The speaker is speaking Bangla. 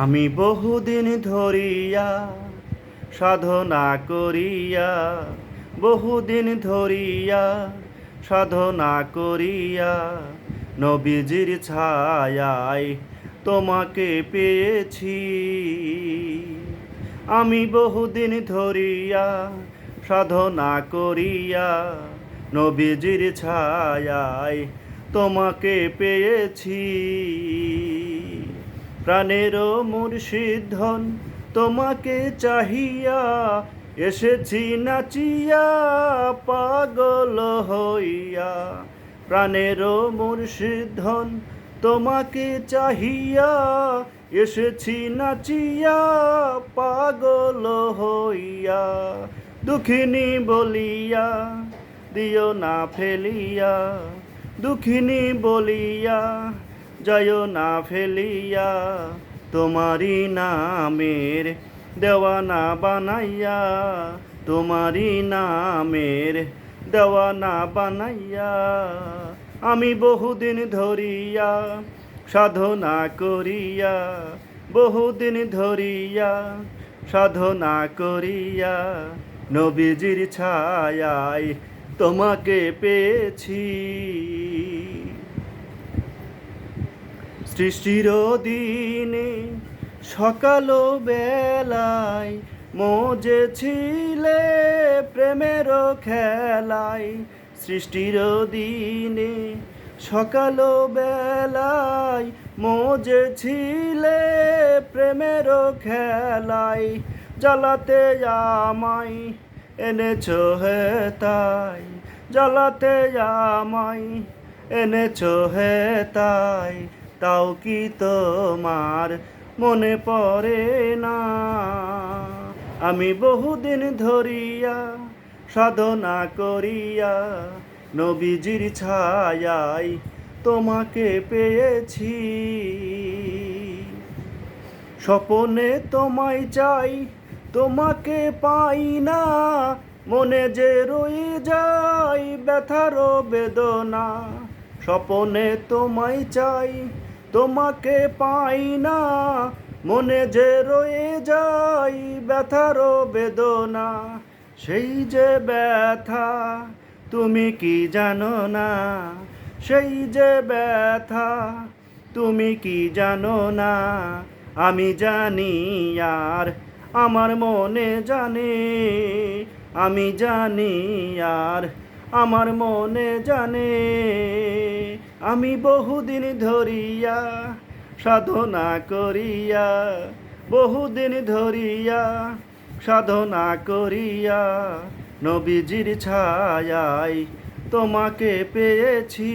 আমি বহুদিন ধরিয়া সাধনা করিয়া, বহুদিন ধরিয়া সাধনা করিয়া, নবীজির ছায়ায় তোমাকে পেয়েছি। আমি বহুদিন ধরিয়া সাধনা করিয়া, নবীজির ছায়ায় তোমাকে পেয়েছি। প্রাণেরও মুর্শিদ ধন তোমাকে চাহিয়া, এসেছি নাচিয়া পাগল হইয়া। প্রাণেরও মুর্শিদ ধন তোমাকে চাহিয়া, এসেছি নাচিয়া পাগল হইয়া। দুঃখিনী বলিয়া দিও না ফেলিয়া, দুঃখিনী বলিয়া যাইও না ফেলিয়া, তোমারি নামের দেওয়ানা বানাইয়া, তোমারি নামের দেওয়ানা বানাইয়া। আমি বহুদিন ধরিয়া সাধনা করিয়া, বহুদিন ধরিয়া সাধনা করিয়া, নবীজির ছায়ায় তোমাকে পেয়েছি। সৃষ্টির দিনে সকাল বেলায় মজেছিলে প্রেমের খেলায়। সৃষ্টির দিনে সকাল বেলায় মজেছিলে প্রেমের খেলায়। জ্বালাতে আমায় এনেছো হেতাই, জ্বালাতে আমায় এনেছো হেতাই, তাও কি তোমার মনে পড়ে না? আমি বহুদিন ধরিয়া সাধনা করিয়া, নবীজির ছায়ায় তোমাকে পেয়েছি। স্বপনে তোমায় চাই তোমাকে পাই না, মনে যে রয়ে যায় ব্যথার বেদনা। স্বপনে তোমায় চাই তোমাকে পাই না, মনে যে রয়ে যায় ব্যথার বেদনা। সেই যে ব্যথা তুমি কি জানো না, সেই যে ব্যথা তুমি কি জানো না। আমি জানি আর আমার মনে জানে, আমি জানি আর আমার মনে জানে। আমি বহুদিন ধরিয়া সাধনা করিয়া, বহুদিন ধরিয়া সাধনা করিয়া, নবীজির ছায়ায় তোমাকে পেয়েছি।